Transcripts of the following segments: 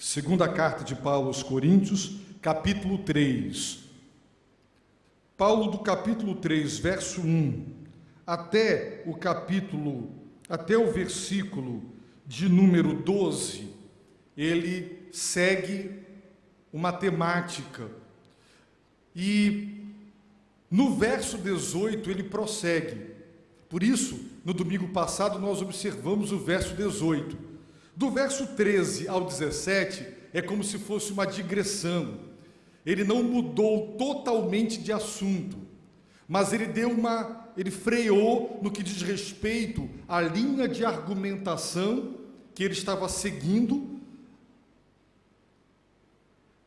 Segunda carta de Paulo aos Coríntios, capítulo 3. Paulo, do capítulo 3, verso 1, até o versículo de número 12, ele segue uma temática. E no verso 18 ele prossegue. Por isso, no domingo passado, nós observamos o verso 18. Do verso 13 ao 17, é como se fosse uma digressão. Ele não mudou totalmente de assunto, mas ele freou no que diz respeito à linha de argumentação que ele estava seguindo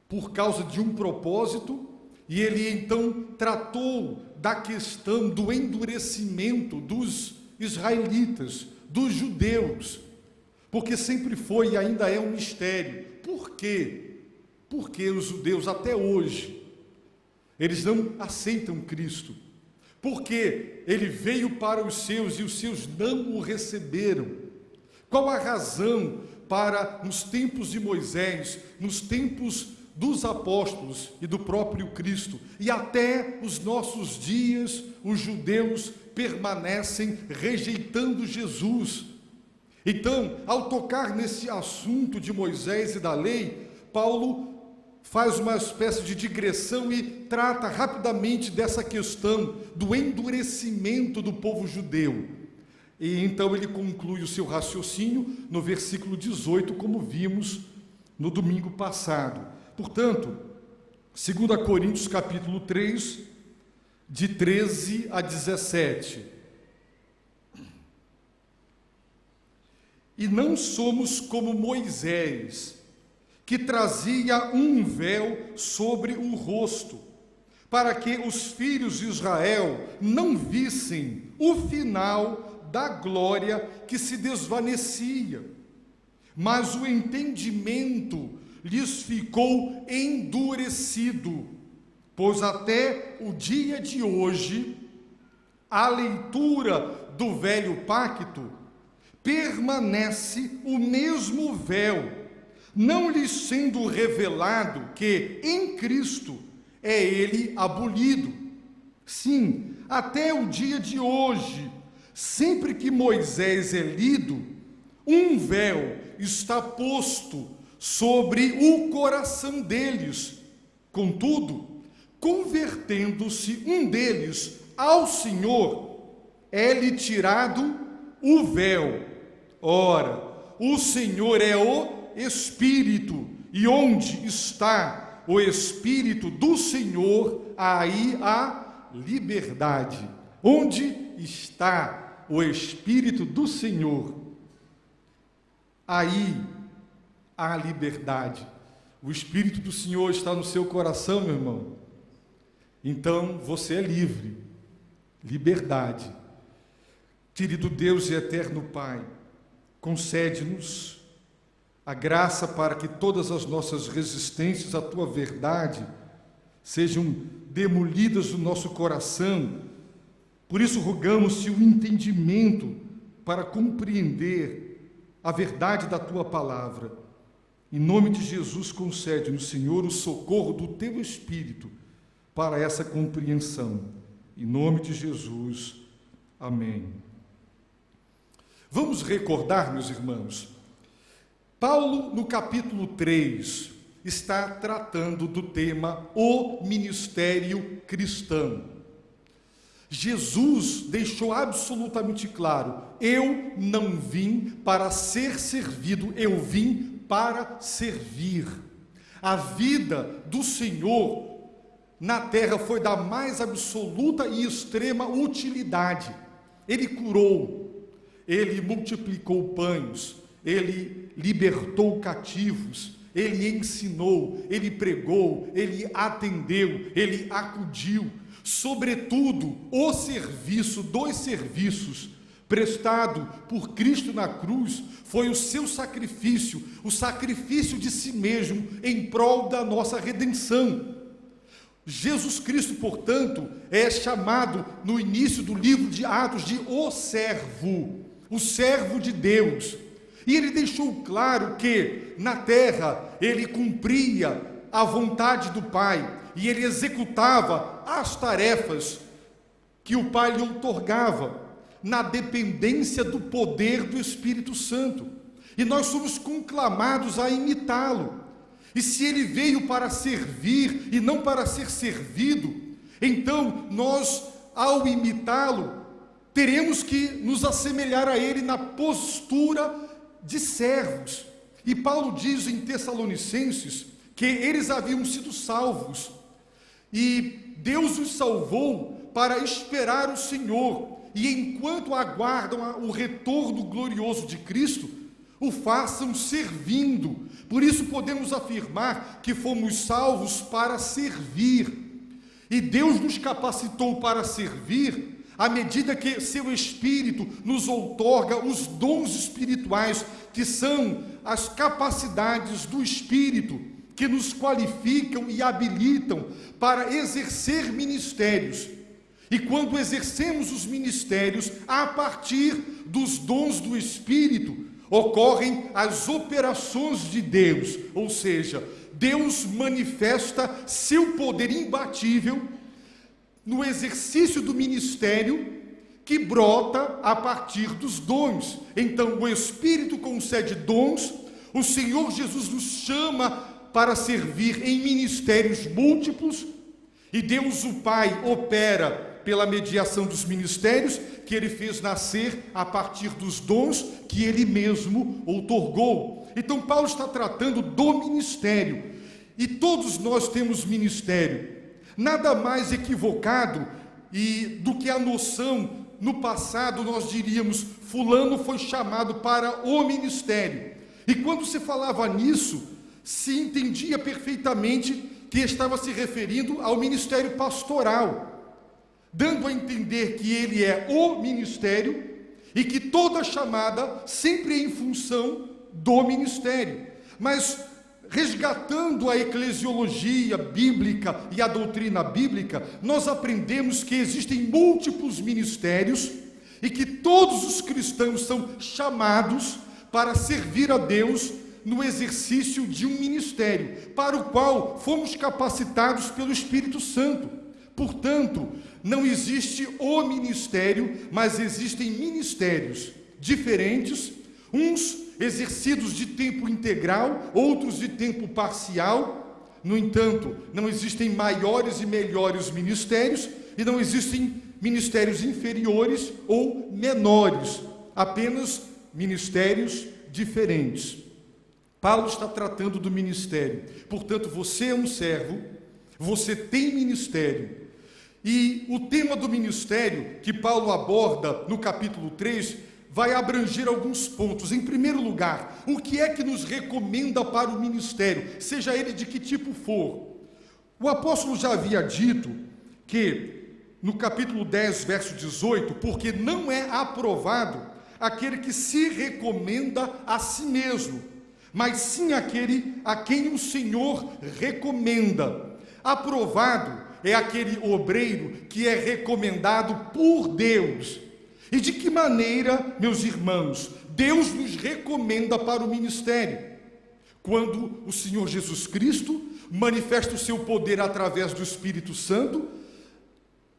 por causa de um propósito, e ele então tratou da questão do endurecimento dos israelitas, dos judeus, porque sempre foi e ainda é um mistério. Por quê? Porque os judeus até hoje, eles não aceitam Cristo, porque ele veio para os seus e os seus não o receberam. Qual a razão para, nos tempos de Moisés, nos tempos dos apóstolos e do próprio Cristo, e até os nossos dias, os judeus permanecem rejeitando Jesus? Então, ao tocar nesse assunto de Moisés e da lei, Paulo faz uma espécie de digressão e trata rapidamente dessa questão do endurecimento do povo judeu. E então ele conclui o seu raciocínio no versículo 18, como vimos no domingo passado. Portanto, 2 Coríntios capítulo 3, de 13 a 17. E não somos como Moisés, que trazia um véu sobre o rosto, para que os filhos de Israel não vissem o final da glória que se desvanecia, mas o entendimento lhes ficou endurecido, pois até o dia de hoje, a leitura do velho pacto permanece o mesmo véu, não lhes sendo revelado que em Cristo é ele abolido. Sim, até o dia de hoje, sempre que Moisés é lido, um véu está posto sobre o coração deles. Contudo, convertendo-se um deles ao Senhor, é-lhe tirado o véu. Ora, o Senhor é o Espírito, e onde está o Espírito do Senhor, aí há liberdade. Onde está o Espírito do Senhor, aí há liberdade. O Espírito do Senhor está no seu coração, meu irmão. Então você é livre. Liberdade. Querido Deus e eterno Pai, concede-nos a graça para que todas as nossas resistências à Tua verdade sejam demolidas do nosso coração. Por isso rogamos-te o entendimento para compreender a verdade da Tua palavra. Em nome de Jesus, concede-nos, Senhor, o socorro do Teu Espírito para essa compreensão. Em nome de Jesus, amém. Vamos recordar, meus irmãos, Paulo, no capítulo 3, está tratando do tema o ministério cristão. Jesus deixou absolutamente claro: eu não vim para ser servido, eu vim para servir. A vida do Senhor na terra foi da mais absoluta e extrema utilidade. Ele curou, ele multiplicou pães, ele libertou cativos, ele ensinou, ele pregou, ele atendeu, ele acudiu. Sobretudo, o serviço dos serviços prestado por Cristo na cruz foi o seu sacrifício, o sacrifício de si mesmo em prol da nossa redenção. Jesus Cristo, portanto, é chamado no início do livro de Atos de o servo de Deus. E ele deixou claro que na terra ele cumpria a vontade do Pai e ele executava as tarefas que o Pai lhe outorgava, na dependência do poder do Espírito Santo. E nós somos conclamados a imitá-lo. E se ele veio para servir e não para ser servido, então nós, ao imitá-lo, teremos que nos assemelhar a ele na postura de servos. E Paulo diz em Tessalonicenses que eles haviam sido salvos e Deus os salvou para esperar o Senhor, e enquanto aguardam o retorno glorioso de Cristo, o façam servindo. Por isso podemos afirmar que fomos salvos para servir, e Deus nos capacitou para servir à medida que seu Espírito nos outorga os dons espirituais, que são as capacidades do Espírito, que nos qualificam e habilitam para exercer ministérios. E quando exercemos os ministérios, a partir dos dons do Espírito, ocorrem as operações de Deus, ou seja, Deus manifesta seu poder imbatível no exercício do ministério que brota a partir dos dons. Então o Espírito concede dons, o Senhor Jesus nos chama para servir em ministérios múltiplos, e Deus o Pai opera pela mediação dos ministérios que ele fez nascer a partir dos dons que ele mesmo outorgou. Então Paulo está tratando do ministério, e todos nós temos ministério. Nada mais equivocado do que a noção, no passado nós diríamos, fulano foi chamado para o ministério. E quando se falava nisso, se entendia perfeitamente que estava se referindo ao ministério pastoral, dando a entender que ele é o ministério e que toda chamada sempre é em função do ministério. Mas resgatando a eclesiologia bíblica e a doutrina bíblica, nós aprendemos que existem múltiplos ministérios e que todos os cristãos são chamados para servir a Deus no exercício de um ministério, para o qual fomos capacitados pelo Espírito Santo. Portanto, não existe o ministério, mas existem ministérios diferentes, uns exercidos de tempo integral, outros de tempo parcial. No entanto, não existem maiores e melhores ministérios, e não existem ministérios inferiores ou menores, apenas ministérios diferentes. Paulo está tratando do ministério. Portanto, você é um servo, você tem ministério. E o tema do ministério que Paulo aborda no capítulo 3 vai abranger alguns pontos. Em primeiro lugar, o que é que nos recomenda para o ministério, seja ele de que tipo for? O apóstolo já havia dito que, no capítulo 10, verso 18, porque não é aprovado aquele que se recomenda a si mesmo, mas sim aquele a quem o Senhor recomenda. Aprovado é aquele obreiro que é recomendado por Deus. E de que maneira, meus irmãos, Deus nos recomenda para o ministério? Quando o Senhor Jesus Cristo manifesta o seu poder através do Espírito Santo,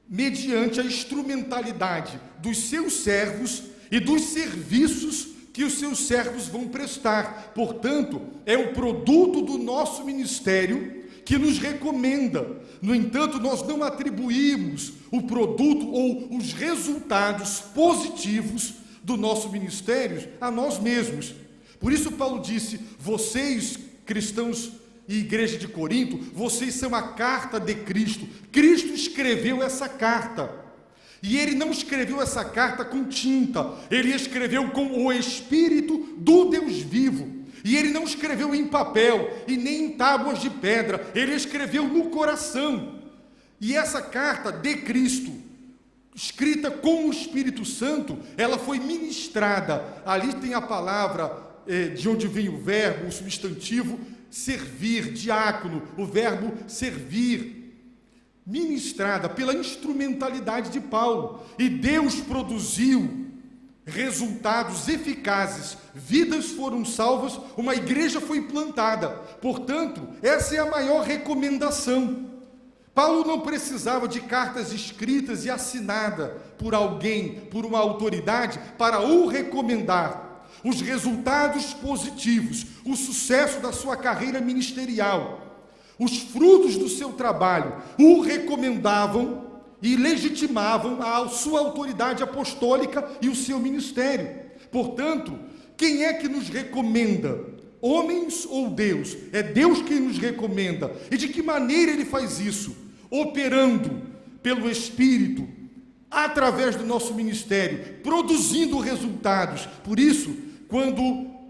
mediante a instrumentalidade dos seus servos e dos serviços que os seus servos vão prestar. Portanto, é o produto do nosso ministério que nos recomenda. No entanto, nós não atribuímos o produto ou os resultados positivos do nosso ministério a nós mesmos. Por isso Paulo disse: vocês, cristãos e igreja de Corinto, vocês são a carta de Cristo. Cristo escreveu essa carta. E ele não escreveu essa carta com tinta, ele escreveu com o Espírito do Deus vivo. E ele não escreveu em papel e nem em tábuas de pedra, ele escreveu no coração. E essa carta de Cristo, escrita com o Espírito Santo, ela foi ministrada. Ali tem a palavra de onde vem o verbo, o substantivo servir, diácono, o verbo servir, ministrada pela instrumentalidade de Paulo. E Deus produziu resultados eficazes, vidas foram salvas, uma igreja foi plantada. Portanto, essa é a maior recomendação. Paulo não precisava de cartas escritas e assinadas por alguém, por uma autoridade, para o recomendar. Os resultados positivos, o sucesso da sua carreira ministerial, os frutos do seu trabalho, o recomendavam e legitimavam a sua autoridade apostólica e o seu ministério. Portanto, quem é que nos recomenda? Homens ou Deus? É Deus quem nos recomenda. E de que maneira Ele faz isso? Operando pelo Espírito, através do nosso ministério, produzindo resultados. Por isso, quando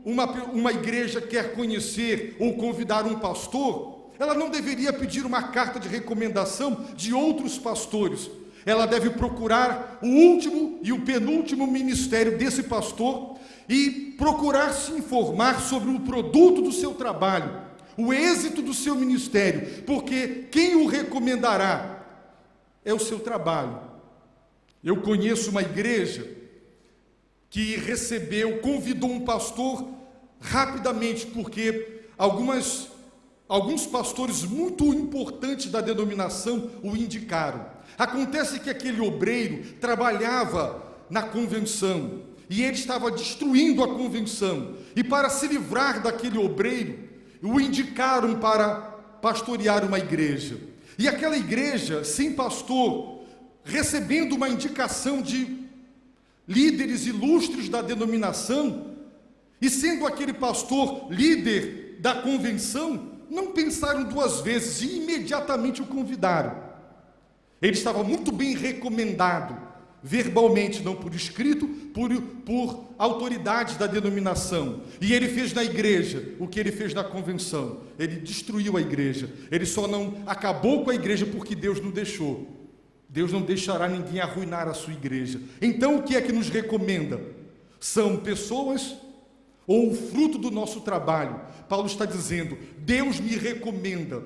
uma igreja quer conhecer ou convidar um pastor, ela não deveria pedir uma carta de recomendação de outros pastores. Ela deve procurar o último e o penúltimo ministério desse pastor e procurar se informar sobre o produto do seu trabalho, o êxito do seu ministério, porque quem o recomendará é o seu trabalho. Eu conheço uma igreja que convidou um pastor rapidamente, porque alguns pastores muito importantes da denominação o indicaram. Acontece que aquele obreiro trabalhava na convenção e ele estava destruindo a convenção. E para se livrar daquele obreiro, o indicaram para pastorear uma igreja. E aquela igreja, sem pastor, recebendo uma indicação de líderes ilustres da denominação, e sendo aquele pastor líder da convenção, não pensaram duas vezes e imediatamente o convidaram. Ele estava muito bem recomendado, verbalmente, não por escrito, por autoridade da denominação. E ele fez na igreja o que ele fez na convenção. Ele destruiu a igreja. Ele só não acabou com a igreja porque Deus não deixou. Deus não deixará ninguém arruinar a sua igreja. Então, o que é que nos recomenda? São pessoas ou o fruto do nosso trabalho. Paulo está dizendo: Deus me recomenda,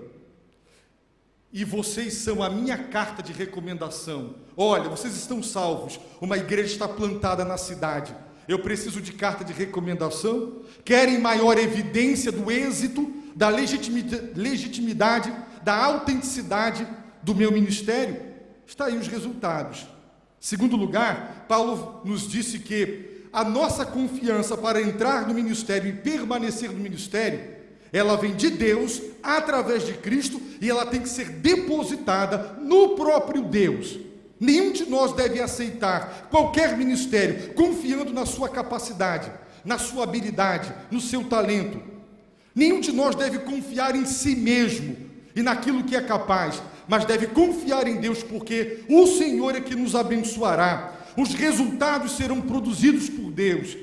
e vocês são a minha carta de recomendação. Olha, vocês estão salvos, uma igreja está plantada na cidade, eu preciso de carta de recomendação? Querem maior evidência do êxito, da legitimidade, da autenticidade do meu ministério? Está aí os resultados. Segundo lugar, Paulo nos disse que a nossa confiança para entrar no ministério e permanecer no ministério, ela vem de Deus, através de Cristo, e ela tem que ser depositada no próprio Deus. Nenhum de nós deve aceitar qualquer ministério confiando na sua capacidade, na sua habilidade, no seu talento. Nenhum de nós deve confiar em si mesmo e naquilo que é capaz, mas deve confiar em Deus, porque o Senhor é que nos abençoará. Os resultados serão produzidos por Deus.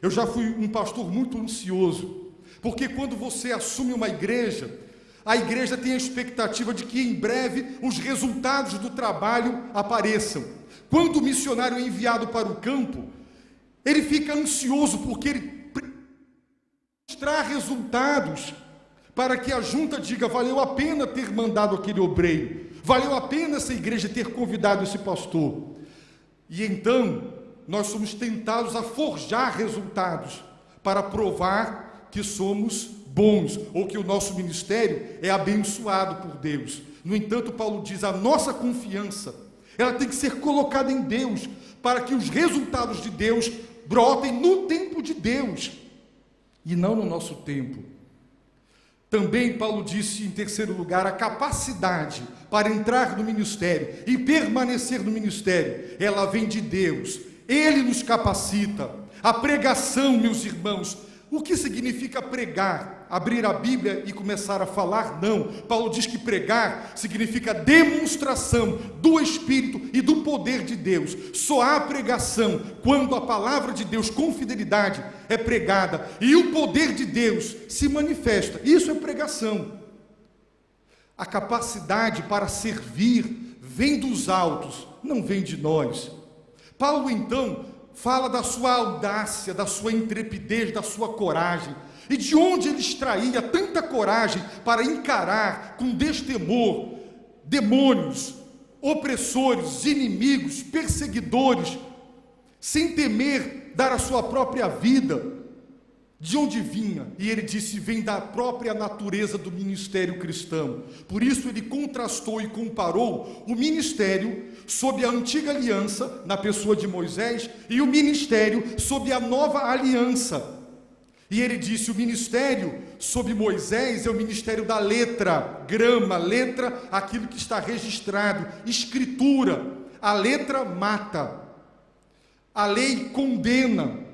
Eu já fui um pastor muito ansioso, porque quando você assume uma igreja, a igreja tem a expectativa de que em breve os resultados do trabalho apareçam. Quando o missionário é enviado para o campo, ele fica ansioso porque ele precisa mostrar resultados para que a junta diga: valeu a pena ter mandado aquele obreiro, valeu a pena essa igreja ter convidado esse pastor. E então, nós somos tentados a forjar resultados para provar que somos bons, ou que o nosso ministério é abençoado por Deus. No entanto, Paulo diz: a nossa confiança, ela tem que ser colocada em Deus, para que os resultados de Deus brotem no tempo de Deus, e não no nosso tempo. Também Paulo disse, em terceiro lugar, a capacidade para entrar no ministério e permanecer no ministério, ela vem de Deus. Ele nos capacita. A pregação, meus irmãos, o que significa pregar? Abrir a Bíblia e começar a falar? Não. Paulo diz que pregar significa demonstração do Espírito e do poder de Deus. Só há pregação quando a palavra de Deus com fidelidade é pregada e o poder de Deus se manifesta. Isso é pregação. A capacidade para servir vem dos altos, não vem de nós. Paulo então fala da sua audácia, da sua intrepidez, da sua coragem. E de onde ele extraía tanta coragem para encarar com destemor demônios, opressores, inimigos, perseguidores, sem temer dar a sua própria vida. De onde vinha? E ele disse, vem da própria natureza do ministério cristão. Por isso ele contrastou e comparou o ministério sob a antiga aliança, na pessoa de Moisés, e o ministério sob a nova aliança. E ele disse, o ministério sob Moisés é o ministério da letra, grama, letra, aquilo que está registrado, escritura. A letra mata, a lei condena,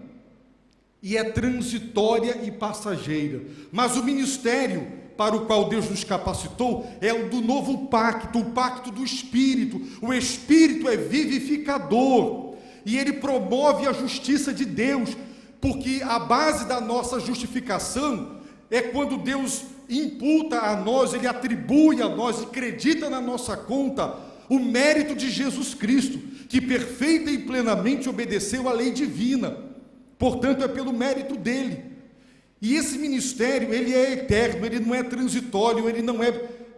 e é transitória e passageira. Mas o ministério para o qual Deus nos capacitou é o do novo pacto, o pacto do Espírito. O Espírito é vivificador e ele promove a justiça de Deus, porque a base da nossa justificação é quando Deus imputa a nós, ele atribui a nós e acredita na nossa conta o mérito de Jesus Cristo, que perfeita e plenamente obedeceu à lei divina. Portanto, é pelo mérito dele. E esse ministério, ele é eterno, ele não é transitório, ele não é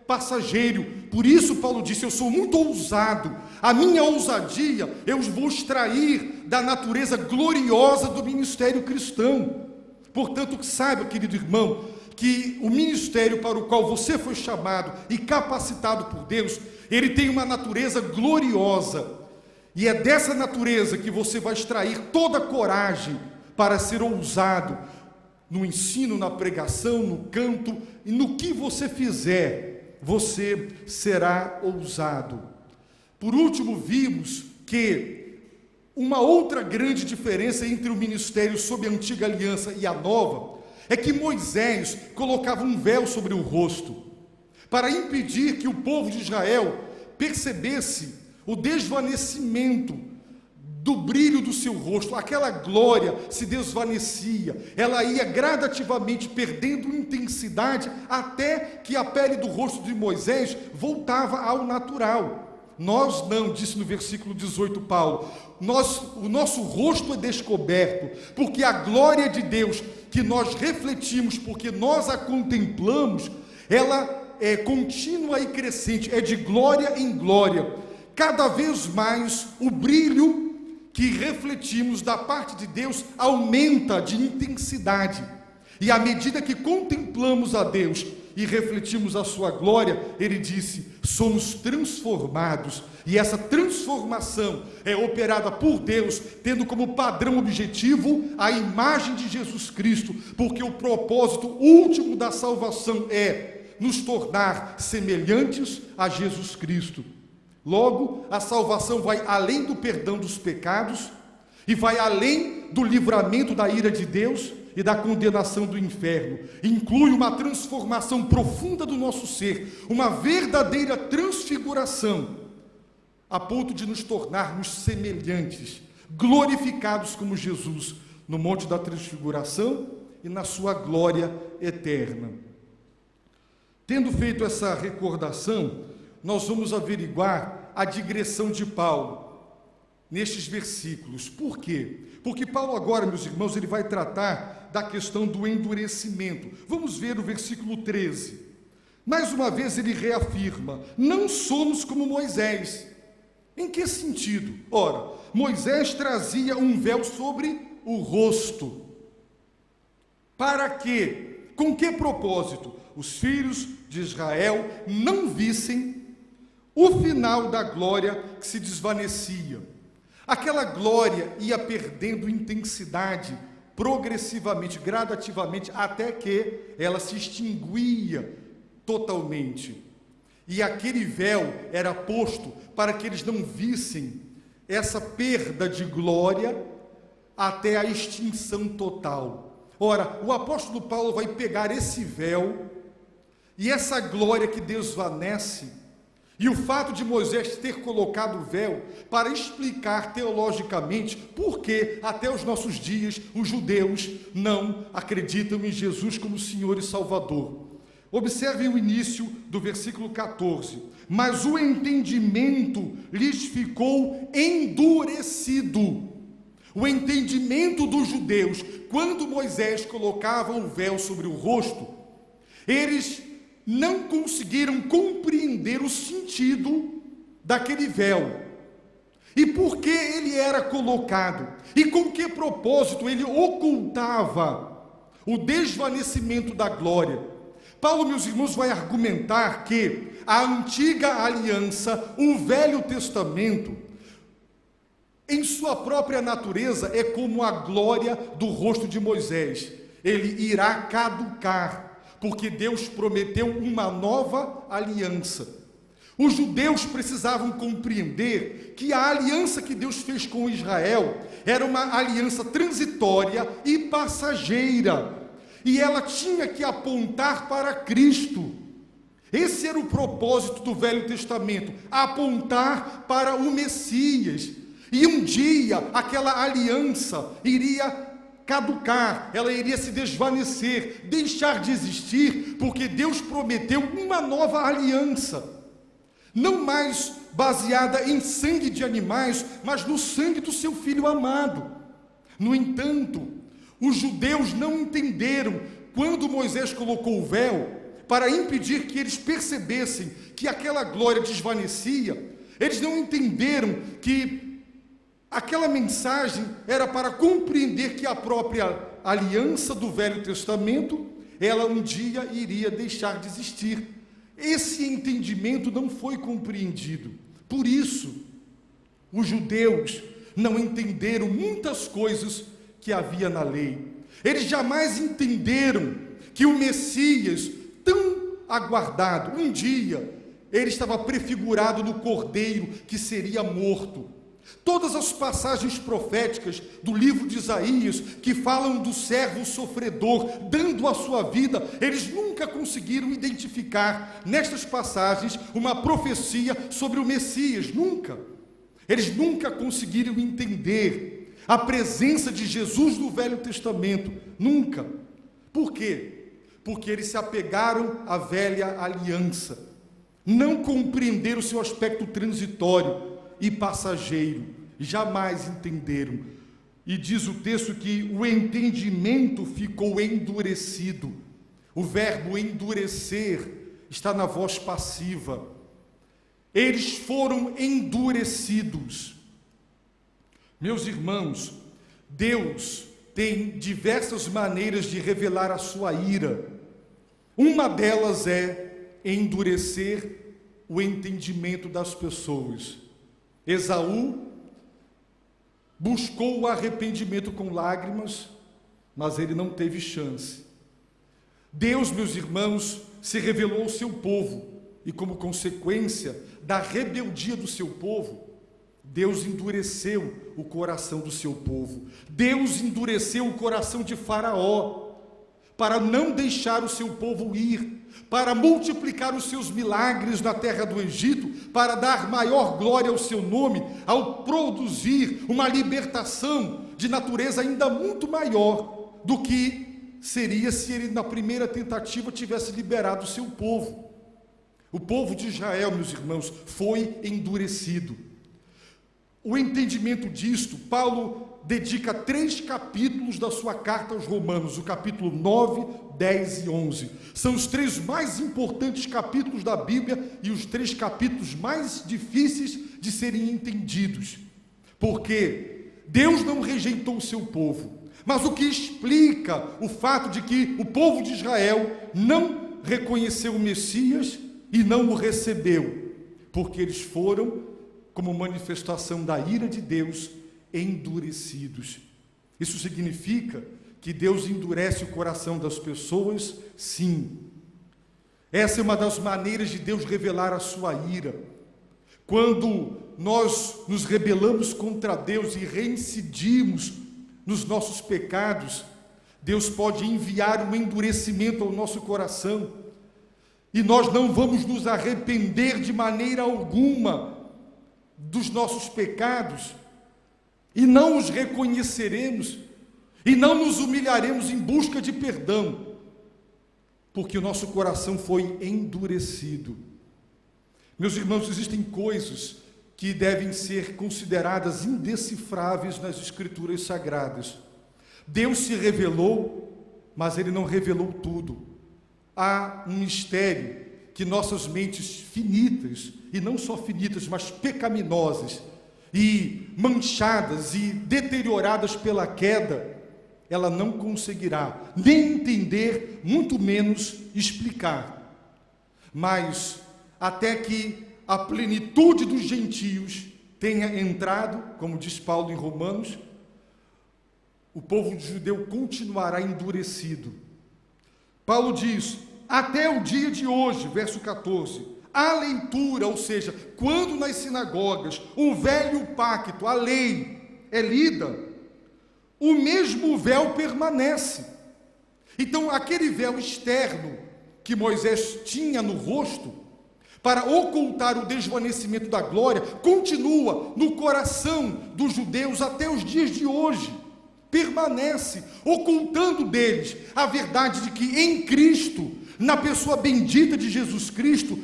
passageiro. Por isso Paulo disse, eu sou muito ousado. A minha ousadia, eu vou extrair da natureza gloriosa do ministério cristão. Portanto, saiba, querido irmão, que o ministério para o qual você foi chamado e capacitado por Deus, ele tem uma natureza gloriosa. E é dessa natureza que você vai extrair toda a coragem para ser ousado no ensino, na pregação, no canto, e no que você fizer, você será ousado. Por último, vimos que uma outra grande diferença entre o ministério sob a antiga aliança e a nova, é que Moisés colocava um véu sobre o rosto, para impedir que o povo de Israel percebesse o desvanecimento do brilho do seu rosto. Aquela glória se desvanecia, ela ia gradativamente perdendo intensidade, até que a pele do rosto de Moisés voltava ao natural. Nós não, disse no versículo 18 Paulo, o nosso rosto é descoberto, porque a glória de Deus que nós refletimos, porque nós a contemplamos, ela é contínua e crescente, é de glória em glória. Cada vez mais o brilho que refletimos da parte de Deus aumenta de intensidade, e à medida que contemplamos a Deus e refletimos a sua glória, ele disse, somos transformados, e essa transformação é operada por Deus, tendo como padrão objetivo a imagem de Jesus Cristo, porque o propósito último da salvação é nos tornar semelhantes a Jesus Cristo. Logo, a salvação vai além do perdão dos pecados e vai além do livramento da ira de Deus e da condenação do inferno. Inclui uma transformação profunda do nosso ser, uma verdadeira transfiguração, a ponto de nos tornarmos semelhantes, glorificados como Jesus, no Monte da Transfiguração e na sua glória eterna. Tendo feito essa recordação, nós vamos averiguar a digressão de Paulo nestes versículos. Por quê? Porque Paulo agora, meus irmãos, ele vai tratar da questão do endurecimento. Vamos ver o versículo 13. Mais uma vez ele reafirma, não somos como Moisés. Em que sentido? Ora, Moisés trazia um véu sobre o rosto. Para quê? Com que propósito? Os filhos de Israel não vissem o final da glória que se desvanecia. Aquela glória ia perdendo intensidade progressivamente, gradativamente, até que ela se extinguia totalmente. E aquele véu era posto para que eles não vissem essa perda de glória até a extinção total. Ora, o apóstolo Paulo vai pegar esse véu e essa glória que desvanece, e o fato de Moisés ter colocado o véu para explicar teologicamente por que até os nossos dias os judeus não acreditam em Jesus como Senhor e Salvador. Observem o início do versículo 14. Mas o entendimento lhes ficou endurecido. O entendimento dos judeus, quando Moisés colocava o véu sobre o rosto, eles não conseguiram compreender o sentido daquele véu. E por que ele era colocado? E com que propósito ele ocultava o desvanecimento da glória? Paulo, meus irmãos, vai argumentar que a antiga aliança, o Velho Testamento, em sua própria natureza, é como a glória do rosto de Moisés. Ele irá caducar, porque Deus prometeu uma nova aliança. Os judeus precisavam compreender que a aliança que Deus fez com Israel era uma aliança transitória e passageira, e ela tinha que apontar para Cristo. Esse era o propósito do Velho Testamento, apontar para o Messias. E um dia aquela aliança iria caducar, ela iria se desvanecer, deixar de existir, porque Deus prometeu uma nova aliança. Não mais baseada em sangue de animais, mas no sangue do seu Filho amado. No entanto, os judeus não entenderam, quando Moisés colocou o véu, para impedir que eles percebessem que aquela glória desvanecia, eles não entenderam que aquela mensagem era para compreender que a própria aliança do Velho Testamento, ela um dia iria deixar de existir. Esse entendimento não foi compreendido. Por isso, os judeus não entenderam muitas coisas que havia na lei. Eles jamais entenderam que o Messias, tão aguardado, um dia, ele estava prefigurado no cordeiro que seria morto. Todas as passagens proféticas do livro de Isaías, que falam do servo sofredor dando a sua vida, eles nunca conseguiram identificar nestas passagens uma profecia sobre o Messias, nunca. Eles nunca conseguiram entender a presença de Jesus no Velho Testamento, nunca. Por quê? Porque eles se apegaram à velha aliança, não compreenderam o seu aspecto transitório e passageiro, jamais entenderam. E diz o texto que o entendimento ficou endurecido. O verbo endurecer está na voz passiva. Eles foram endurecidos. Meus irmãos, Deus tem diversas maneiras de revelar a sua ira. Uma delas é endurecer o entendimento das pessoas. Esaú buscou o arrependimento com lágrimas, mas ele não teve chance. Deus, meus irmãos, se revelou ao seu povo, e como consequência da rebeldia do seu povo, Deus endureceu o coração do seu povo. Deus endureceu o coração de Faraó, para não deixar o seu povo ir, para multiplicar os seus milagres na terra do Egito, para dar maior glória ao seu nome, ao produzir uma libertação de natureza ainda muito maior do que seria se ele na primeira tentativa tivesse liberado o seu povo. O povo de Israel, meus irmãos, foi endurecido. O entendimento disto, Paulo dedica 3 capítulos da sua carta aos Romanos, o capítulo 9, 10 e 11. São os 3 mais importantes capítulos da Bíblia e os 3 capítulos mais difíceis de serem entendidos. Porque Deus não rejeitou o seu povo, mas o que explica o fato de que o povo de Israel não reconheceu o Messias e não o recebeu, porque eles foram, como manifestação da ira de Deus, endurecidos. Isso significa que Deus endurece o coração das pessoas? Sim. Essa é uma das maneiras de Deus revelar a sua ira. Quando nós nos rebelamos contra Deus e reincidimos nos nossos pecados, Deus pode enviar um endurecimento ao nosso coração, e nós não vamos nos arrepender de maneira alguma dos nossos pecados, e não os reconheceremos, e não nos humilharemos em busca de perdão, porque o nosso coração foi endurecido. Meus irmãos, existem coisas que devem ser consideradas indecifráveis nas Escrituras Sagradas. Deus se revelou, mas Ele não revelou tudo. Há um mistério que nossas mentes finitas, e não só finitas, mas pecaminosas, e manchadas e deterioradas pela queda, ela não conseguirá nem entender, muito menos explicar. Mas até que a plenitude dos gentios tenha entrado, como diz Paulo em Romanos, o povo judeu continuará endurecido. Paulo diz, até o dia de hoje, verso 14, a leitura, ou seja, quando nas sinagogas o velho pacto, a lei, é lida, o mesmo véu permanece. Então, aquele véu externo que Moisés tinha no rosto, para ocultar o desvanecimento da glória, continua no coração dos judeus até os dias de hoje. Permanece, ocultando deles a verdade de que em Cristo, na pessoa bendita de Jesus Cristo,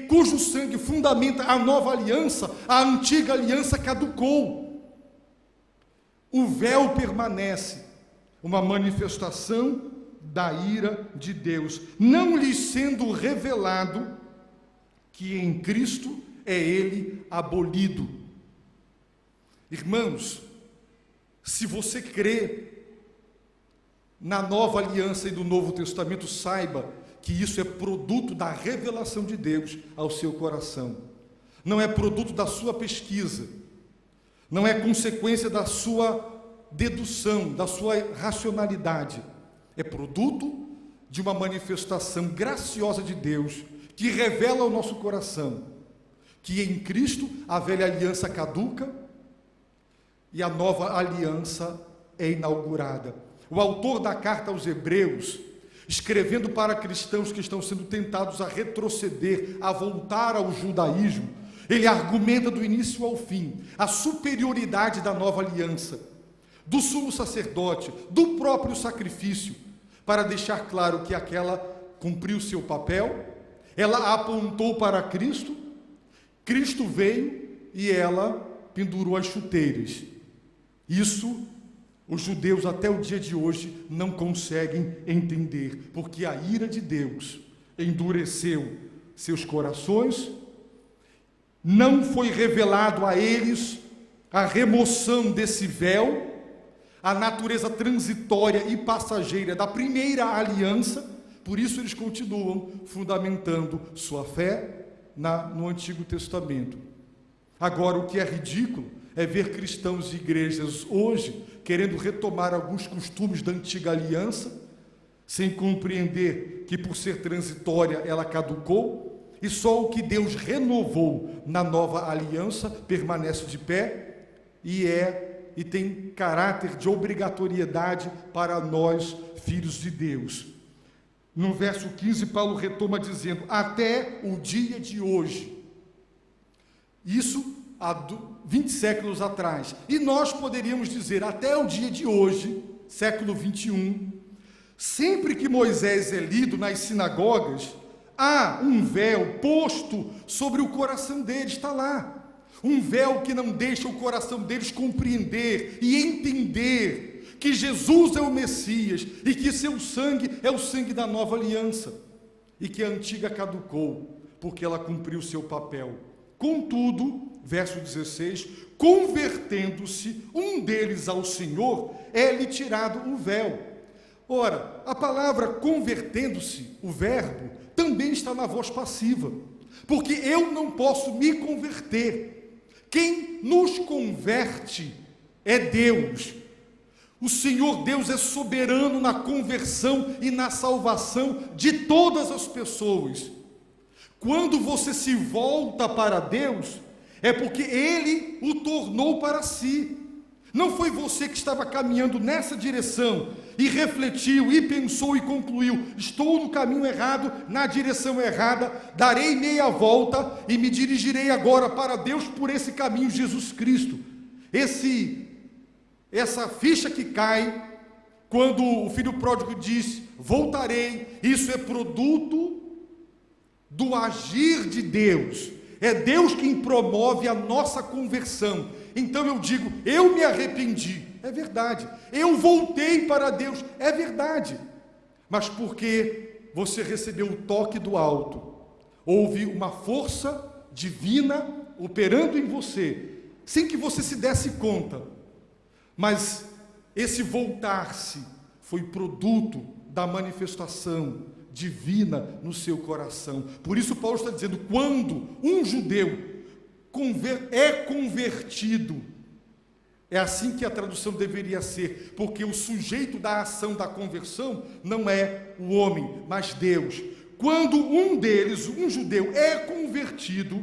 cujo sangue fundamenta a nova aliança, a antiga aliança caducou. O véu permanece, uma manifestação da ira de Deus, não lhes sendo revelado que em Cristo é ele abolido. Irmãos, se você crê na nova aliança e do Novo Testamento, saiba que isso é produto da revelação de Deus ao seu coração. Não é produto da sua pesquisa, não é consequência da sua dedução, da sua racionalidade. É produto de uma manifestação graciosa de Deus, que revela ao nosso coração que em Cristo a velha aliança caduca e a nova aliança é inaugurada. O autor da carta aos Hebreus, escrevendo para cristãos que estão sendo tentados a retroceder, a voltar ao judaísmo, ele argumenta do início ao fim a superioridade da nova aliança, do sumo sacerdote, do próprio sacrifício, para deixar claro que aquela cumpriu seu papel, ela apontou para Cristo, Cristo veio e ela pendurou as chuteiras. Isso os judeus até o dia de hoje não conseguem entender, porque a ira de Deus endureceu seus corações, não foi revelado a eles a remoção desse véu, a natureza transitória e passageira da primeira aliança. Por isso eles continuam fundamentando sua fé no Antigo Testamento. Agora, o que é ridículo é ver cristãos e igrejas hoje querendo retomar alguns costumes da antiga aliança, sem compreender que por ser transitória ela caducou, e só o que Deus renovou na nova aliança permanece de pé e tem caráter de obrigatoriedade para nós, filhos de Deus. No verso 15, Paulo retoma dizendo, até o dia de hoje. Isso há 20 séculos atrás. E nós poderíamos dizer, até o dia de hoje, século 21, sempre que Moisés é lido nas sinagogas, há um véu posto sobre o coração deles, está lá. Um véu que não deixa o coração deles compreender e entender que Jesus é o Messias e que seu sangue é o sangue da nova aliança e que a antiga caducou, porque ela cumpriu seu papel. Contudo, verso 16, convertendo-se um deles ao Senhor, é-lhe tirado o véu. Ora, a palavra convertendo-se, o verbo, também está na voz passiva, porque eu não posso me converter. Quem nos converte é Deus. O Senhor Deus é soberano na conversão e na salvação de todas as pessoas. Quando você se volta para Deus, é porque Ele o tornou para si. Não foi você que estava caminhando nessa direção e refletiu e pensou e concluiu, estou no caminho errado, na direção errada, darei meia volta e me dirigirei agora para Deus por esse caminho, Jesus Cristo. Essa ficha que cai quando o filho pródigo diz, voltarei, isso é produto do agir de Deus. É Deus quem promove a nossa conversão. Então eu digo, eu me arrependi, é verdade. Eu voltei para Deus, é verdade. Mas porque você recebeu o toque do alto, houve uma força divina operando em você, sem que você se desse conta. Mas esse voltar-se foi produto da manifestação divina no seu coração. Por isso Paulo está dizendo, quando um judeu é convertido, é assim que a tradução deveria ser, porque o sujeito da ação da conversão não é o homem, mas Deus. Quando um deles, um judeu, é convertido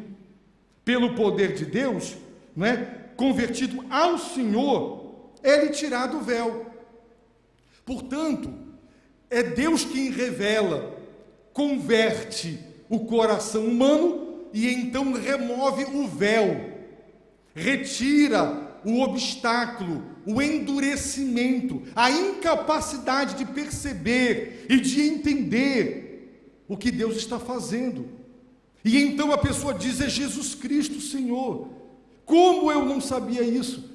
pelo poder de Deus, não é? Convertido ao Senhor, é-lhe tirado o véu. Portanto, é Deus quem revela, converte o coração humano e então remove o véu, retira o obstáculo, o endurecimento, a incapacidade de perceber e de entender o que Deus está fazendo. E então a pessoa diz, é Jesus Cristo, Senhor. Como eu não sabia isso?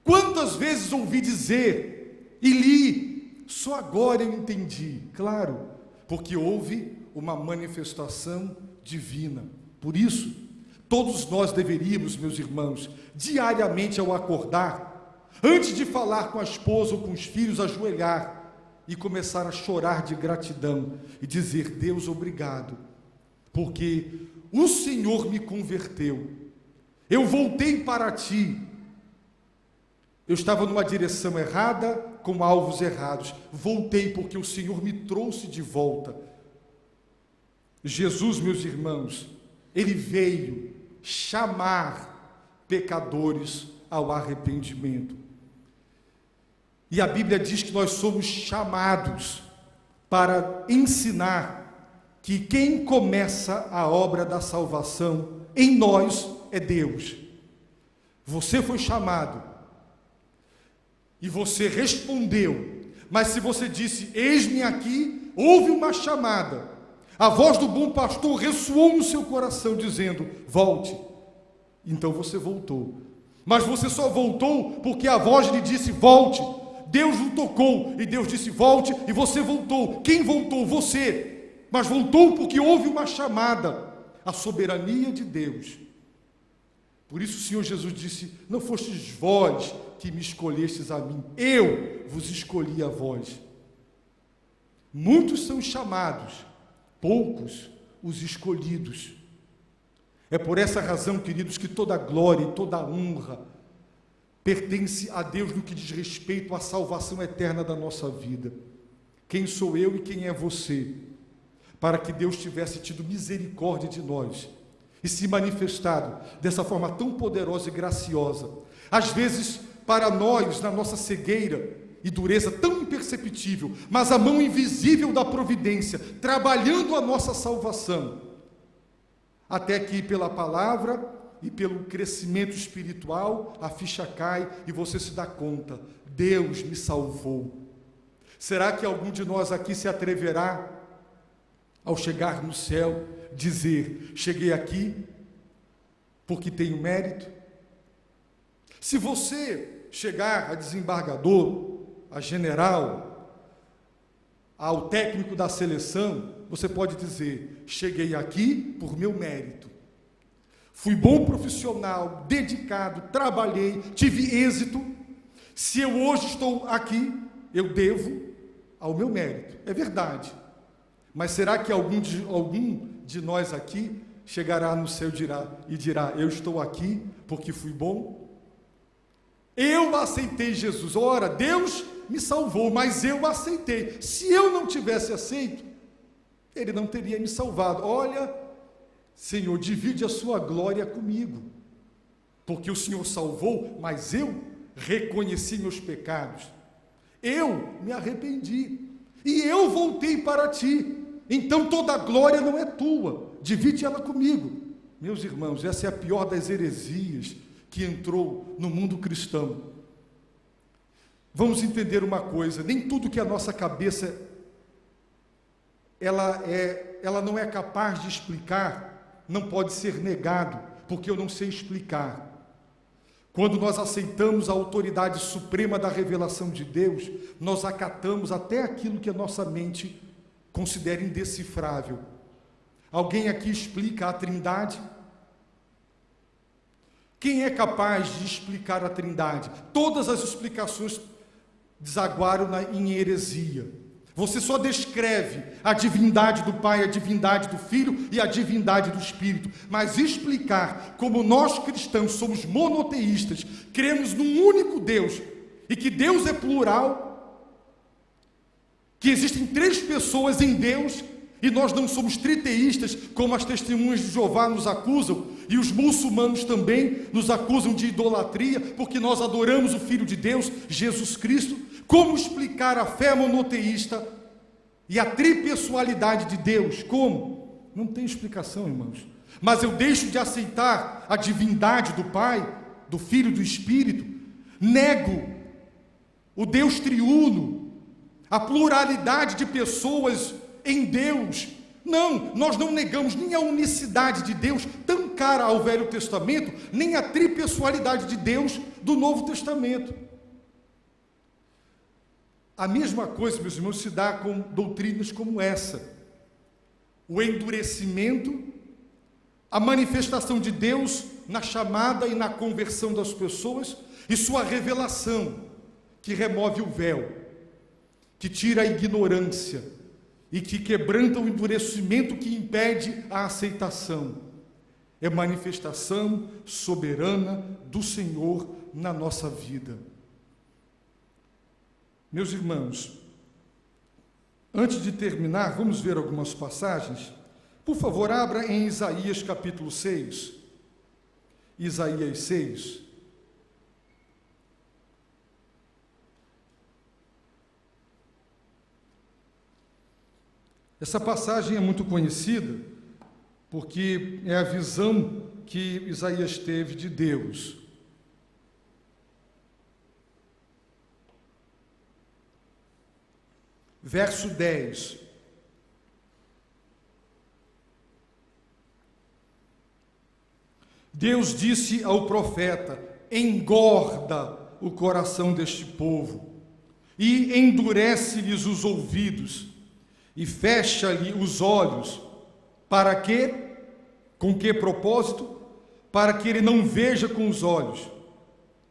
Quantas vezes ouvi dizer e li, só agora eu entendi. Claro, porque houve uma manifestação divina. Por isso, todos nós deveríamos, meus irmãos, diariamente ao acordar, antes de falar com a esposa ou com os filhos, ajoelhar e começar a chorar de gratidão e dizer, Deus, obrigado, porque o Senhor me converteu, eu voltei para Ti, eu estava numa direção errada, com alvos errados, voltei porque o Senhor me trouxe de volta. Jesus, meus irmãos, Ele veio chamar pecadores ao arrependimento. E a Bíblia diz que nós somos chamados para ensinar que quem começa a obra da salvação em nós é Deus. Você foi chamado e você respondeu, mas se você disse, eis-me aqui, houve uma chamada, a voz do bom pastor ressoou no seu coração dizendo, volte, então você voltou, mas você só voltou porque a voz lhe disse, volte. Deus o tocou e Deus disse, volte, e você voltou. Quem voltou? Você, mas voltou porque houve uma chamada, a soberania de Deus. Por isso o Senhor Jesus disse, não fostes vós que me escolhestes a mim, eu vos escolhi a vós. Muitos são chamados, poucos os escolhidos. É por essa razão, queridos, que toda glória e toda honra pertence a Deus no que diz respeito à salvação eterna da nossa vida. Quem sou eu e quem é você? Para que Deus tivesse tido misericórdia de nós e se manifestado dessa forma tão poderosa e graciosa. Às vezes, para nós, na nossa cegueira e dureza tão imperceptível, mas a mão invisível da providência, trabalhando a nossa salvação, até que pela palavra e pelo crescimento espiritual, a ficha cai e você se dá conta, Deus me salvou. Será que algum de nós aqui se atreverá, ao chegar no céu, dizer, cheguei aqui porque tenho mérito? Se você chegar a desembargador, a general, ao técnico da seleção, você pode dizer, cheguei aqui por meu mérito. Fui bom profissional, dedicado, trabalhei, tive êxito. Se eu hoje estou aqui, eu devo ao meu mérito. É verdade. Mas será que algum de nós aqui chegará no céu e dirá, eu estou aqui porque fui bom? Eu aceitei Jesus. Ora, Deus me salvou, mas eu aceitei. Se eu não tivesse aceito, Ele não teria me salvado. Olha, Senhor, divide a sua glória comigo, porque o Senhor salvou, mas eu reconheci meus pecados, eu me arrependi, e eu voltei para Ti, então toda a glória não é Tua, divide ela comigo. Meus irmãos, essa é a pior das heresias que entrou no mundo cristão. Vamos entender uma coisa, nem tudo que a nossa cabeça, ela não é capaz de explicar, não pode ser negado, porque eu não sei explicar. Quando nós aceitamos a autoridade suprema da revelação de Deus, nós acatamos até aquilo que a nossa mente considera indecifrável. Alguém aqui explica a Trindade? Quem é capaz de explicar a Trindade? Todas as explicações desaguaram em heresia. Você só descreve a divindade do Pai, a divindade do Filho e a divindade do Espírito. Mas explicar como nós cristãos somos monoteístas, cremos num único Deus, e que Deus é plural, que existem 3 pessoas em Deus, e nós não somos triteístas, como as testemunhas de Jeová nos acusam, e os muçulmanos também nos acusam de idolatria, porque nós adoramos o Filho de Deus, Jesus Cristo. Como explicar a fé monoteísta e a tripessoalidade de Deus? Como? Não tem explicação, irmãos. Mas eu deixo de aceitar a divindade do Pai, do Filho e do Espírito, nego o Deus triuno, a pluralidade de pessoas em Deus. Não, nós não negamos nem a unicidade de Deus, tão cara ao Velho Testamento, nem a tripessoalidade de Deus do Novo Testamento. A mesma coisa, meus irmãos, se dá com doutrinas como essa. O endurecimento, a manifestação de Deus na chamada e na conversão das pessoas, e sua revelação, que remove o véu, que tira a ignorância, e que quebranta o endurecimento que impede a aceitação. É manifestação soberana do Senhor na nossa vida. Meus irmãos, antes de terminar, vamos ver algumas passagens. Por favor, abra em Isaías capítulo 6. Isaías 6. Essa passagem é muito conhecida, porque é a visão que Isaías teve de Deus. Verso 10. Deus disse ao profeta: engorda o coração deste povo, e endurece-lhes os ouvidos, e fecha-lhe os olhos. Para quê? Com que propósito? Para que ele não veja com os olhos,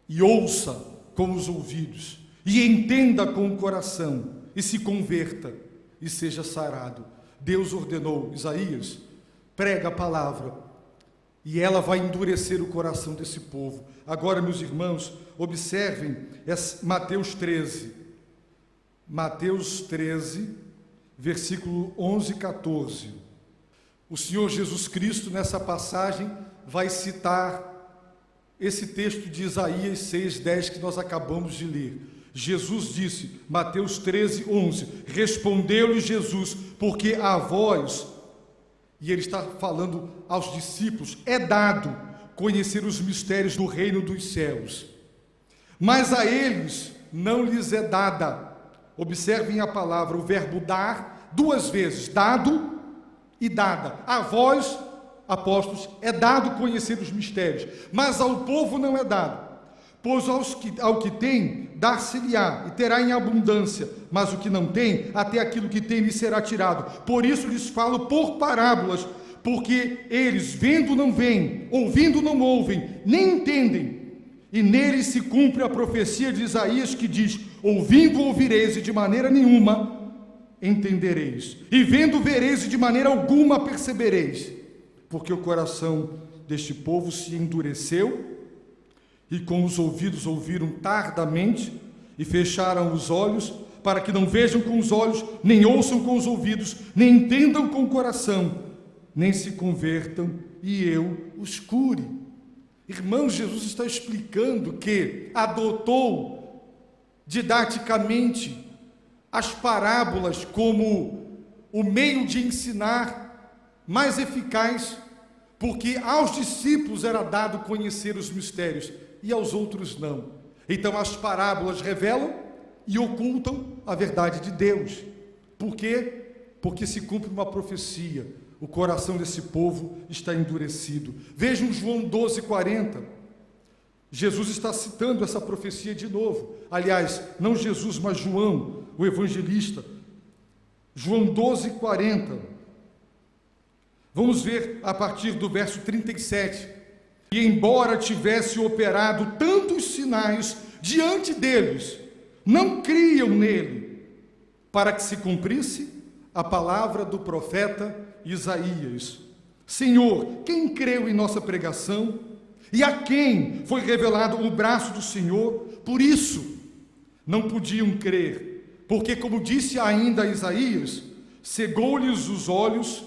e ouça com os ouvidos, e entenda com o coração, e se converta, e seja sarado. Deus ordenou: Isaías, prega a palavra, e ela vai endurecer o coração desse povo. Agora, meus irmãos, observem Mateus 13. Mateus 13, versículo 11 e 14. O Senhor Jesus Cristo, nessa passagem, vai citar esse texto de Isaías 6, 10, que nós acabamos de ler. Jesus disse, Mateus 13, 11, respondeu-lhe Jesus, porque a vós, e ele está falando aos discípulos, é dado conhecer os mistérios do reino dos céus, mas a eles não lhes é dada. Observem a palavra, o verbo dar, 2 vezes, dado e dada. A vós, apóstolos, é dado conhecer os mistérios, mas ao povo não é dado. Pois ao que tem, dar-se-lhe-á, e terá em abundância, mas o que não tem, até aquilo que tem lhe será tirado. Por isso lhes falo por parábolas, porque eles, vendo não veem, ouvindo não ouvem, nem entendem. E neles se cumpre a profecia de Isaías, que diz, ouvindo ouvireis, e de maneira nenhuma entendereis, e vendo vereis, e de maneira alguma percebereis, porque o coração deste povo se endureceu, e com os ouvidos ouviram tardamente, e fecharam os olhos, para que não vejam com os olhos, nem ouçam com os ouvidos, nem entendam com o coração, nem se convertam, e eu os cure. Irmãos, Jesus está explicando que adotou didaticamente as parábolas como o meio de ensinar mais eficaz, porque aos discípulos era dado conhecer os mistérios, e aos outros não. Então as parábolas revelam e ocultam a verdade de Deus. Por quê? Porque se cumpre uma profecia. O coração desse povo está endurecido. Vejam João 12:40. Jesus está citando essa profecia de novo. Aliás, não Jesus, mas João, o evangelista. João 12:40. Vamos ver a partir do verso 37. e embora tivesse operado tantos sinais diante deles, não criam nele, para que se cumprisse a palavra do profeta Isaías: Senhor, quem creu em nossa pregação? E a quem foi revelado o braço do Senhor? Por isso não podiam crer, porque, como disse ainda Isaías, cegou-lhes os olhos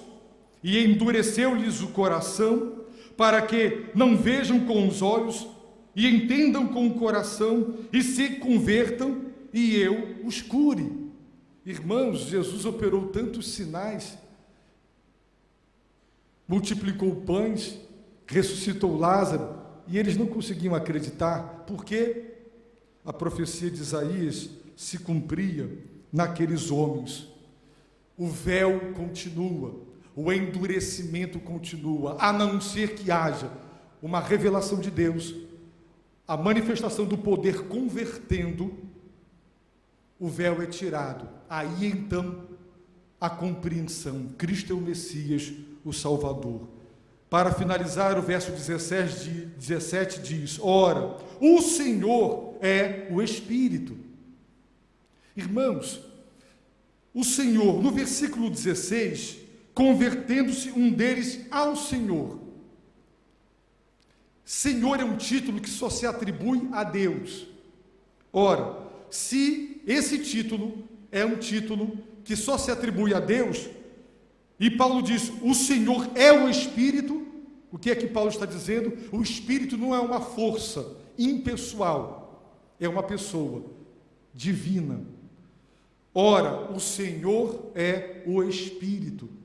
e endureceu-lhes o coração, para que não vejam com os olhos e entendam com o coração e se convertam e eu os cure. Irmãos, Jesus operou tantos sinais, multiplicou pães, ressuscitou Lázaro, e eles não conseguiam acreditar, porque a profecia de Isaías se cumpria naqueles homens. O véu continua, o endurecimento continua, a não ser que haja uma revelação de Deus, a manifestação do poder convertendo, o véu é tirado. Aí então a compreensão: Cristo é o Messias, o Salvador. Para finalizar, o verso 17 diz: ora, o Senhor é o Espírito. Irmãos, o Senhor, no versículo 16, convertendo-se um deles ao Senhor. Senhor é um título que só se atribui a Deus. Ora, se esse título é um título que só se atribui a Deus, e Paulo diz: o Senhor é o Espírito, o que é que Paulo está dizendo? O Espírito não é uma força impessoal, é uma pessoa divina. Ora, o Senhor é o Espírito.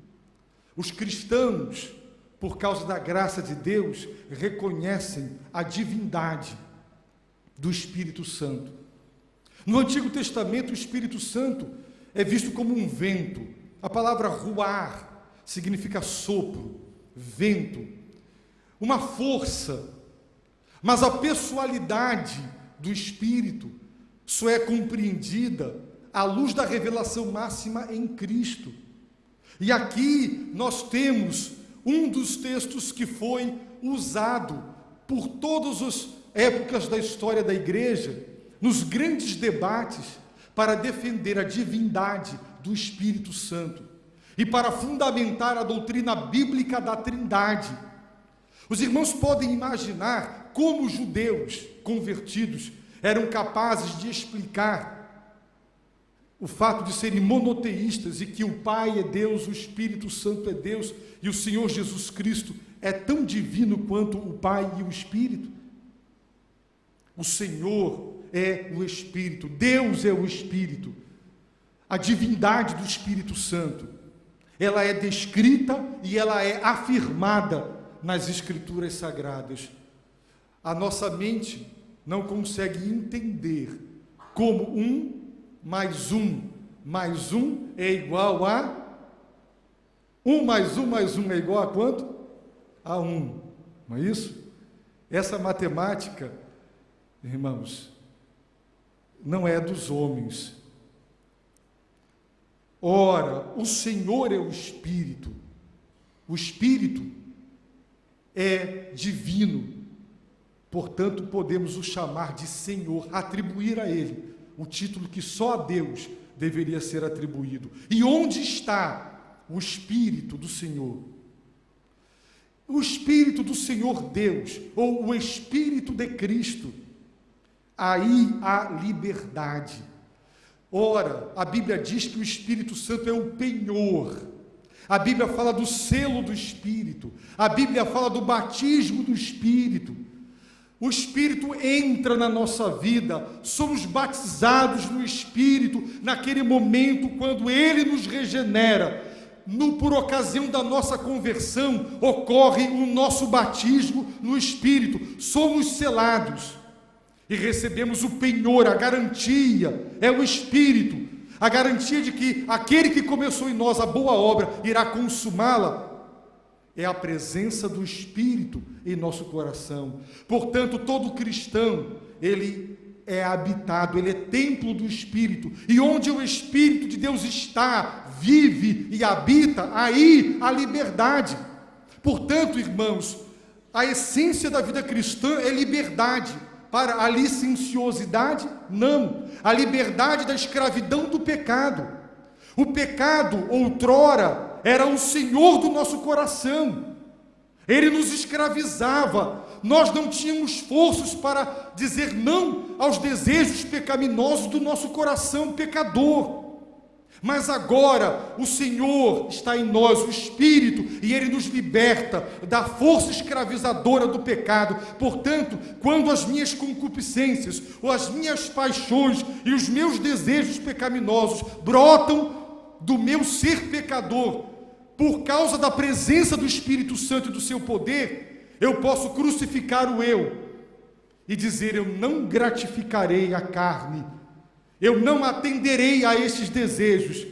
Os cristãos, por causa da graça de Deus, reconhecem a divindade do Espírito Santo. No Antigo Testamento, o Espírito Santo é visto como um vento. A palavra ruar significa sopro, vento, uma força. Mas a pessoalidade do Espírito só é compreendida à luz da revelação máxima em Cristo. E aqui nós temos um dos textos que foi usado por todas as épocas da história da igreja, nos grandes debates, para defender a divindade do Espírito Santo e para fundamentar a doutrina bíblica da Trindade. Os irmãos podem imaginar como os judeus convertidos eram capazes de explicar o fato de serem monoteístas e que o Pai é Deus, o Espírito Santo é Deus e o Senhor Jesus Cristo é tão divino quanto o Pai e o Espírito. O Senhor é o Espírito, Deus é o Espírito. A divindade do Espírito Santo, ela é descrita e ela é afirmada nas Escrituras Sagradas. A nossa mente não consegue entender como um mais um é igual a... mais um é igual a quanto? A 1, não é isso? Essa matemática, irmãos, não é dos homens. Ora, o Senhor é o Espírito é divino, portanto podemos o chamar de Senhor, atribuir a Ele o título que só a Deus deveria ser atribuído. E onde está o Espírito do Senhor? O Espírito do Senhor Deus, ou o Espírito de Cristo, aí há liberdade. Ora, a Bíblia diz que o Espírito Santo é o penhor. A Bíblia fala do selo do Espírito. A Bíblia fala do batismo do Espírito. O Espírito entra na nossa vida, somos batizados no Espírito, naquele momento quando Ele nos regenera. Por ocasião da nossa conversão, ocorre o nosso batismo no Espírito. Somos selados e recebemos o penhor, a garantia, é o Espírito, a garantia de que aquele que começou em nós a boa obra irá consumá-la. É a presença do Espírito em nosso coração. Portanto, todo cristão, ele é habitado, ele é templo do Espírito. E onde o Espírito de Deus está, vive e habita, aí a liberdade. Portanto, irmãos, a essência da vida cristã é liberdade. Para a licenciosidade, não. A liberdade da escravidão do pecado. O pecado, outrora, era o senhor do nosso coração. Ele nos escravizava. Nós não tínhamos forças para dizer não aos desejos pecaminosos do nosso coração pecador. Mas agora o Senhor está em nós, o Espírito, e Ele nos liberta da força escravizadora do pecado. Portanto, quando as minhas concupiscências, ou as minhas paixões e os meus desejos pecaminosos brotam do meu ser pecador, por causa da presença do Espírito Santo e do seu poder, eu posso crucificar o eu e dizer: eu não gratificarei a carne, eu não atenderei a estes desejos.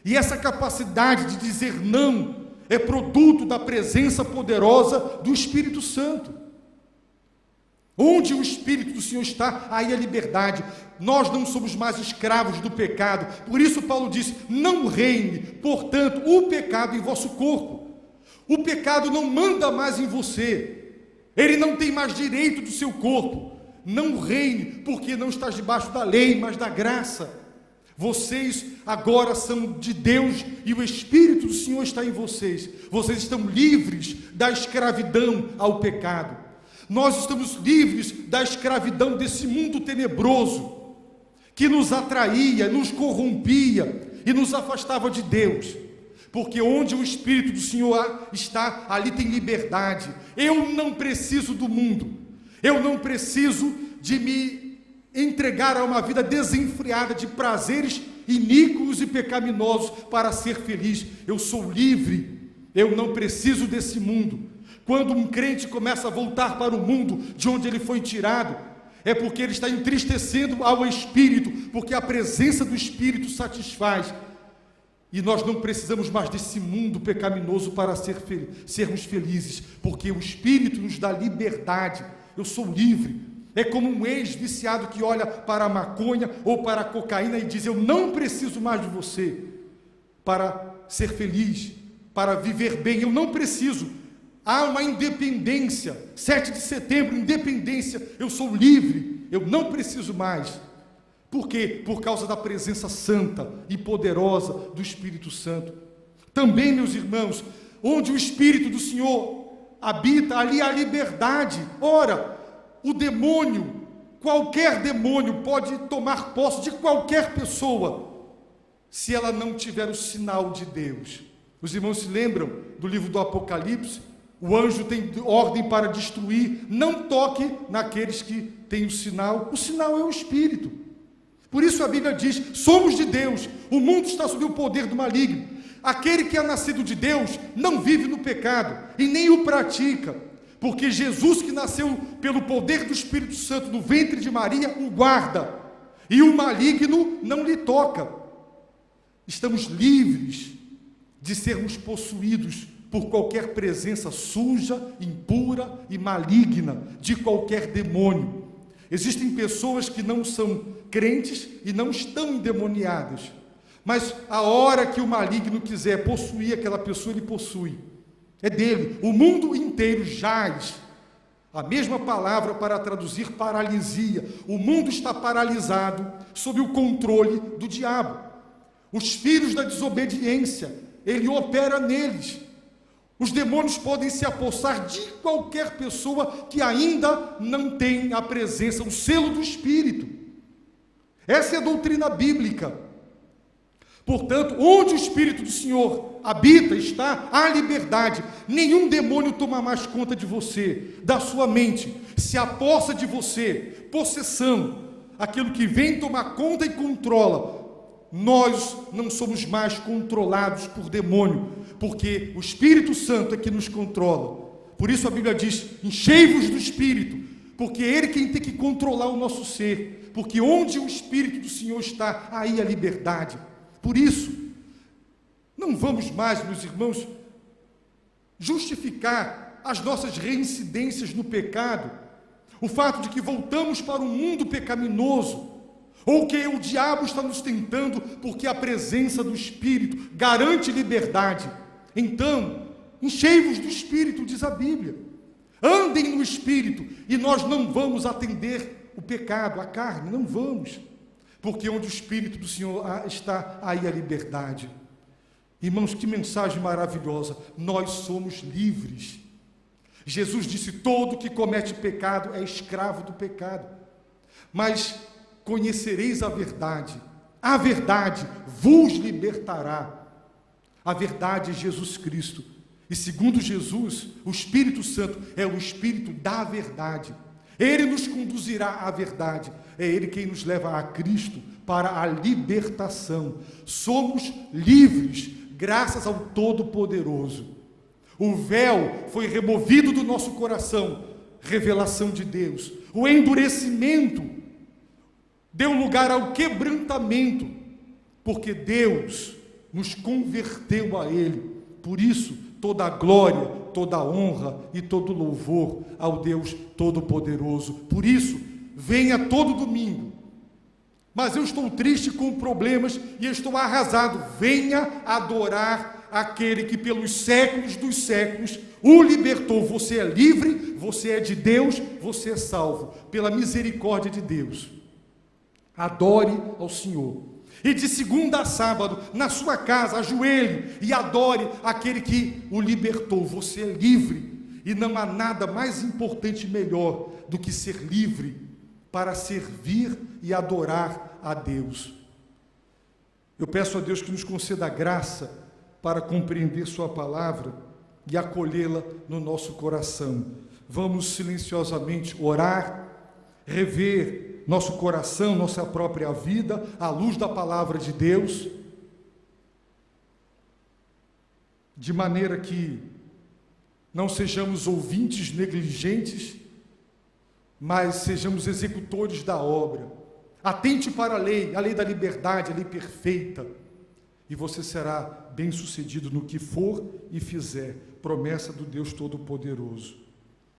E essa capacidade de dizer não é produto da presença poderosa do Espírito Santo. Onde o Espírito do Senhor está, aí a liberdade. Nós não somos mais escravos do pecado. Por isso Paulo disse: não reine, portanto, o pecado em vosso corpo. O pecado não manda mais em você. Ele não tem mais direito do seu corpo. Não reine, porque não estás debaixo da lei, mas da graça. Vocês agora são de Deus e o Espírito do Senhor está em vocês. Vocês estão livres da escravidão ao pecado. Nós estamos livres da escravidão desse mundo tenebroso que nos atraía, nos corrompia e nos afastava de Deus. Porque onde o Espírito do Senhor está, ali tem liberdade. Eu não preciso do mundo. Eu não preciso de me entregar a uma vida desenfreada de prazeres iníquos e pecaminosos para ser feliz. Eu sou livre. Eu não preciso desse mundo. Quando um crente começa a voltar para o mundo de onde ele foi tirado, é porque ele está entristecendo ao Espírito, porque a presença do Espírito satisfaz. E nós não precisamos mais desse mundo pecaminoso para sermos felizes, porque o Espírito nos dá liberdade. Eu sou livre. É como um ex-viciado que olha para a maconha ou para a cocaína e diz: eu não preciso mais de você para ser feliz, para viver bem, eu não preciso. Há uma independência. 7 de setembro, independência. Eu sou livre, eu não preciso mais. Por quê? Por causa da presença santa e poderosa do Espírito Santo. Também, meus irmãos, onde o Espírito do Senhor habita, ali há liberdade. Ora, o demônio, qualquer demônio pode tomar posse de qualquer pessoa, se ela não tiver o sinal de Deus. Os irmãos se lembram do livro do Apocalipse? O anjo tem ordem para destruir. Não toque naqueles que têm o sinal. O sinal é o Espírito. Por isso a Bíblia diz: somos de Deus, o mundo está sob o poder do maligno. Aquele que é nascido de Deus não vive no pecado e nem o pratica, porque Jesus, que nasceu pelo poder do Espírito Santo no ventre de Maria, o guarda, e o maligno não lhe toca. Estamos livres de sermos possuídos por qualquer presença suja, impura e maligna de qualquer demônio. Existem pessoas que não são crentes e não estão endemoniadas, mas a hora que o maligno quiser possuir aquela pessoa, ele possui. É dele. O mundo inteiro jaz. A mesma palavra para traduzir paralisia. O mundo está paralisado sob o controle do diabo. Os filhos da desobediência, ele opera neles. Os demônios podem se apossar de qualquer pessoa que ainda não tem a presença, o selo do Espírito. Essa é a doutrina bíblica. Portanto, onde o Espírito do Senhor habita, está a liberdade. Nenhum demônio toma mais conta de você, da sua mente, se apossa de você. Possessão, aquilo que vem tomar conta e controla. Nós não somos mais controlados por demônio, porque o Espírito Santo é que nos controla. Por isso a Bíblia diz: enchei-vos do Espírito, porque é Ele quem tem que controlar o nosso ser, porque onde o Espírito do Senhor está, aí a liberdade. Por isso, não vamos mais, meus irmãos, justificar as nossas reincidências no pecado, o fato de que voltamos para um mundo pecaminoso, ou que o diabo está nos tentando, porque a presença do Espírito garante liberdade. Então, enchei-vos do Espírito, diz a Bíblia. andem no Espírito, e nós não vamos atender o pecado, a carne, não vamos, porque onde o Espírito do Senhor está, aí a liberdade. Irmãos, que mensagem maravilhosa, nós somos livres. Jesus disse, todo que comete pecado é escravo do pecado, mas conhecereis a verdade vos libertará. A verdade é Jesus Cristo, e segundo Jesus, o Espírito Santo é o Espírito da verdade. Ele nos conduzirá à verdade, é Ele quem nos leva a Cristo para a libertação. Somos livres, graças ao Todo-Poderoso. O véu foi removido do nosso coração, revelação de Deus. O endurecimento deu lugar ao quebrantamento, porque Deus nos converteu a Ele. Por isso, toda a glória, toda a honra e todo louvor ao Deus Todo-Poderoso. Por isso, venha todo domingo. Mas eu estou triste com problemas e estou arrasado. Venha adorar aquele que pelos séculos dos séculos o libertou. Você é livre, você é de Deus, você é salvo pela misericórdia de Deus. Adore ao Senhor. E de segunda a sábado, na sua casa, ajoelhe e adore aquele que o libertou. Você é livre e não há nada mais importante e melhor do que ser livre para servir e adorar a Deus. Eu peço a Deus que nos conceda a graça para compreender sua palavra e acolhê-la no nosso coração. Vamos silenciosamente orar, rever nosso coração, nossa própria vida, à luz da palavra de Deus, de maneira que não sejamos ouvintes negligentes, mas sejamos executores da obra. Atente para a lei da liberdade, a lei perfeita, e você será bem-sucedido no que for e fizer, promessa do Deus Todo-Poderoso.